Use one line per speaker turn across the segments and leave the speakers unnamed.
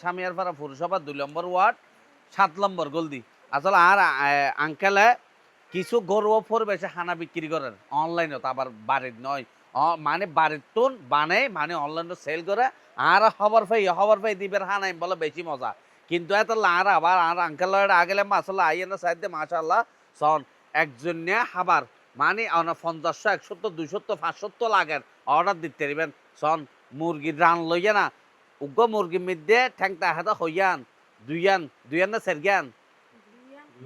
সামিয়ারপাড়া পৌরসভা 2 নম্বর ওয়ার্ড 7 নম্বর গলদি আসলে আর আঙ্কেলে কিছু গরুও পরিবেশে হানা বিক্রি করেন অনলাইনত আবার বাড়ির নয় মানে বাড়ির তুন বানে মানে অনলাইনে সেল করে আর খবর পাই দিবেন হানাই বলে বেশি মজা কিন্তু এত আর আবার আর আঙ্কেল আগেলে আসলে আইয়েন সাইডে মাশাল্লাহ সন একজনিয়া খাবার মানে 50 170 200 500 লাগেন অর্ডার দিতে পারিবেন সন মুরগির রান লইয়া না উগ্র মুরগির মধ্যে ঠ্যাংটা হাতে হইয়ান দুইয়ান না সেরগান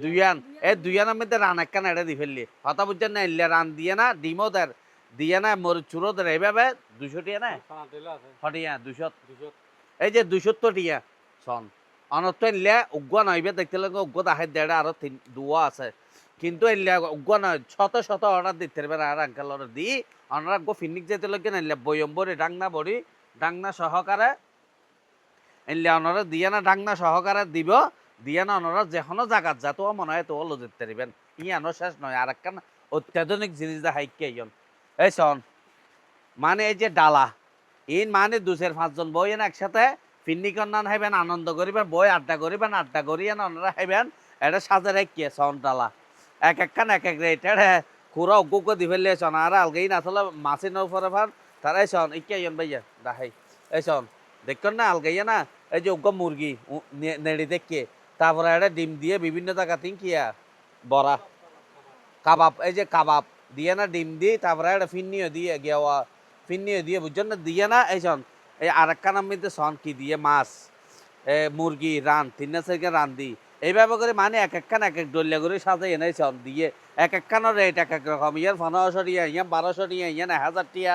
দুইয়ান এই দুইয়ানের মধ্যে রান একখান এড়ে দি ফেললি হতা বুঝছেন না এলে রান দিয়ে না ডিমও দের দিয়ে না মরিচ চুরো দের এইভাবে 200 টিয়া না হটিয়া 200 এই যে 200 টিয়া সন অনত এলে উগ্র নইবে দেখতে লাগে উগ্র দাহে দেড়ে আরো দুয়া আছে কিন্তু এলে উগ্র নয় শত অর্ডার দিতে পারবে আর আঙ্কেল অর্ডার দি অনারা গো ফিনিক যেতে লাগে না এলে বয়ম্বরি ডাংনা সহকারে এলে অনারা দিয়ে না ডাংনা সহকারে দিব দিয়ে না অনারা যেখনো জায়গাত যা তো মনে হয় তো লো যেতে পারিবেন ইয়ানো শেষ নয় আর একখান অত্যাধুনিক জিনিস দা হাইকে ইয়ন এই শোন মানে এই যে ডালা ইন মানে 2-5 জন বই না একসাথে ফিন্নিক নান হাইবেন আনন্দ করিবেন বই আড্ডা করিয়া না ওনারা হাইবেন এটা সাজে রাখিয়ে শোন ডালা এক একখান এক এক রেট এটা খুরা অজ্ঞ দি ফেললে শোন আর আলগেই না আসলে মাসি নৌ পরে ভার তারাই শোন ইকে ইয়ন ভাইয়া রাহাই এই শোন দেখুন না আলগাইয়া না এই যে অজ্ঞ মুরগি নেড়ি দেখে তারপরে এটা ডিম দিয়ে বিভিন্ন জায়গা কিয়া বড়া কাবাব এই যে কাবাব দিয়ে না ডিম দিয়ে তারপরে একটা ফিন্নিও দিয়ে বুঝছেন না দিয়ে না এই শোন এই আর একখানার মধ্যে শন কি দিয়ে মাছ মুরগি রান 3-4 রান দি এইভাবে করে মানে এক একখান এক এক ডলিয়া করে সাজাই এনে শন দিয়ে এক একখানের রেট এক এক রকম ইয়ার 1500 টিয়া ইয়ার 1200 টিয়া ইয়ার 1000 টিয়া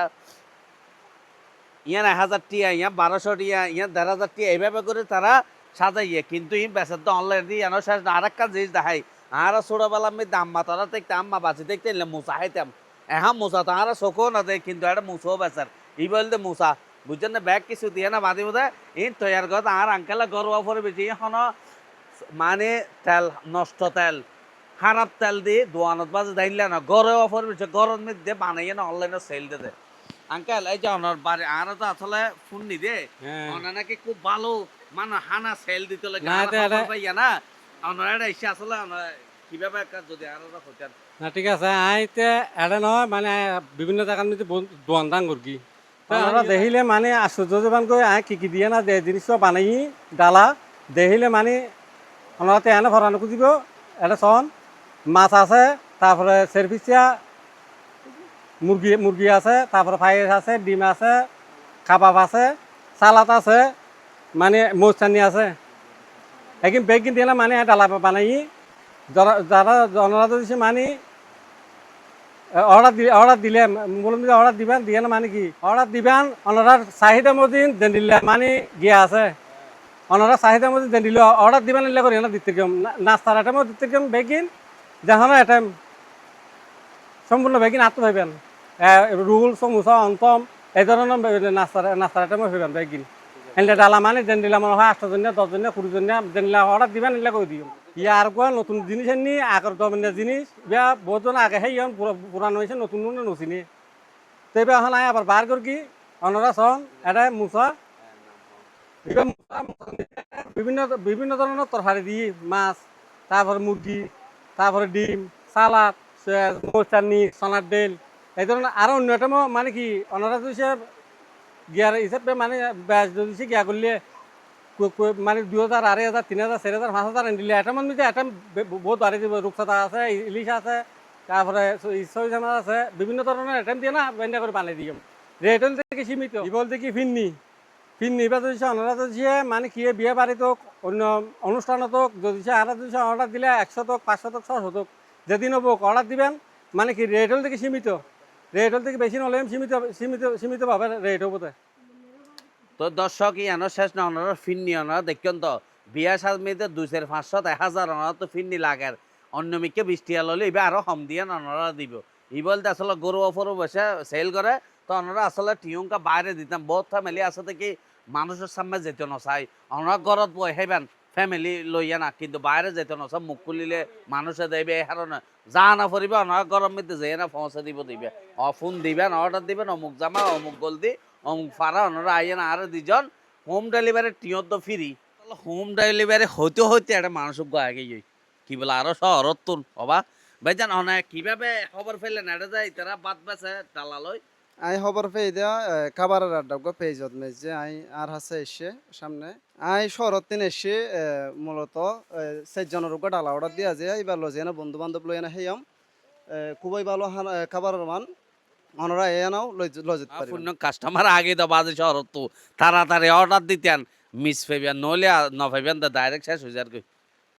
ইয়ার 1000 টিয়া ইয়ার 1200 টিয়া ইয়ার 1500 টিয়া এইভাবে করে তারা সাজাইয়ে কিন্তু ইন বেচার তো অনলাইন দিয়ে এনে শেষ আর একটা জিনিস দেখাই আর ছোটবেলার মধ্যে আম্মা তারা দেখতে আম্মা বাঁচি দেখতে এলে মুসা খাইতাম এখন মুসা তো আর চোখও না দেয় কিন্তু একটা মুসও বেচার ই বলতে মুসা বুঝছেন না ব্যাগ কিছু দিয়ে না বাঁধি বোধ ইন তৈয়ার কথা আর আঙ্কেলে গরুয়া পরে বেশি এখন মানে তেল নষ্ট তেল খারাপ তেল দিয়ে দোয়ানত বাজে দাইলে না গরু অফার বেশি গরম মধ্যে বানাইয়ে না অনলাইনে সেল দিতে আঙ্কেল এই যে ওনার বাড়ি আর তো আসলে ফোন নি দে ওনার নাকি খুব ভালো মানে হানা সেল দিতে লাগে ভাইয়া না ওনারা এসে আসলে কিভাবে যদি আর হতেন
না ঠিক আছে আইতে এটা নয় মানে বিভিন্ন জায়গার মধ্যে দোয়ান দান করকি আমরা দেখিলে মানে আশ্চর্যবান করে কি দিয়ে না জিনিস বানাই ডালা দেখিলে মানে ওনারা তেনে ভরানো খুঁজিব এটা চন মাছ আছে তারপরে সার্ভিসিয়া মুরগি আছে তারপরে ফ্রাইড আছে ডিম আছে কাবাব আছে সালাদ আছে মানে মৌচানি আছে একদিন বেগিন দিয়ে মানে ডালা বানাই যারা ওনারা দিছে মানে অর্ডার দিলে বলুন অর্ডার দিবেন দিয়ে না মানে কি অর্ডার দিবেন ওনারা চাহিদা মতো দেন দিলে মানে গিয়া আছে ওনারা চাহিদা মতো দেন দিলে অর্ডার দিবেন এলে করে না দিতে কেম নাস্তার আইটেমও দিতে কেম বেগিন যেখানে আইটেম সম্পূর্ণ বেগিন আত্ম ভাইবেন রোল সমোসা অন্তম এই ধরনের নাস্তার আইটেমও ভাইবেন বেগিন এলে ডালা মানে দেন দিলে মনে হয় 8 জনিয়া 10 জনিয়া 20 জনিয়া দেন দিলে অর্ডার দিবেন এলে করে দিও ইয়ার কোয়া নতুন জিনিস নি আগের গভর্নমেন্টের জিনিস বিয়া বহুতজন আগে সেই পুরানো হয়েছে নতুন নচিনি তো এবার এখন আবার বার কর কি অনরা সন এটা মুসা বিভিন্ন ধরনের তরকারি দিয়ে মাছ তারপরে মুরগি তারপরে ডিম সালাদ চাটনি সোনার ডেল এই ধরনের আরো অন্যতম মানে কি অনরা গিয়ার হিসাবে মানে যদি গিয়া করলে মানে 2000 2500 3000 4000 5000 দিলে আইটেমের মধ্যে আইটেম বহুত বাড়ি দিব রূপসাদা আছে ইলিশ আছে তারপরে সরিষা আছে বিভিন্ন ধরনের আইটেম দিয়ে না বেন্ডা করে বানিয়ে দিই রেট হল থেকে সীমিত বলতে কি ফিন্নি বা যদি ওনারা যদি মানে কি বিয়ে বাড়িত অন্য অনুষ্ঠানত যদি আর যদি অর্ডার দিলে 100 500 600 যেদিন হবো অর্ডার দিবেন মানে কি রেট হল থেকে সীমিত রেট হল থেকে বেশি নহলে সীমিতভাবে রেট হবো
তো দর্শক ইয়ানো শেষ না ওনারা ফিন্নি ওনারা দেখুন তো বিয়া সাজমিতে 200-500 1000 ওনারা তো ফিন্নি লাগের অন্য মিকে 20 টিয়া ললে এবার আরো কম দিয়ে ওনারা দিব ই বলতে আসলে গরু অফরও বসে সেল করে তো ওনারা আসলে টিউঙ্কা বাইরে দিতাম বহুত ফ্যামিলি আছে দেখি মানুষের সামনে যেতে না চাই ওনারা ঘরত বই হেবেন ফ্যামিলি লইয়া না কিন্তু বাইরে যেতে না সব মুখ খুলিলে মানুষে দেবে এই কারণে যা না পড়িবে ওনারা গরম মধ্যে যেয়ে না পৌঁছে দিবে ফোন দিবেন অর্ডার দিবেন অমুক জামা অমুক গলদি অমুক ফারা ওনারা আইয়েন আর 2 জন হোম ডেলিভারি টিয়ত ফ্রি হোম ডেলিভারি হইতে হইতে একটা মানুষ আগে যাই কি বলে আরো শহরত তুন হবা ভাইজান অনেক কিভাবে খবর ফেললেন এটা যাই তারা বাদ বেছে দালালই
আই খবর পেয়ে দেওয়া খাবারের আড্ডা পেজত মেজে আই আর হাসে এসে সামনে আই শহরত তিন এসে মূলত সেজনের উপর ডালা অর্ডার দিয়া যে এবার লজে না বন্ধু বান্ধব লই না হেয়াম খুবই ভালো খাবারের মান অনরা এ নাও লজিত পারি
পূর্ণ কাস্টমার আগে তো বাজে শহরত তো তাড়াতাড়ি অর্ডার দিতেন মিস ফেবিয়ান নইলে ন ফেবিয়ান ডাইরেক্ট শেষ হয়ে যার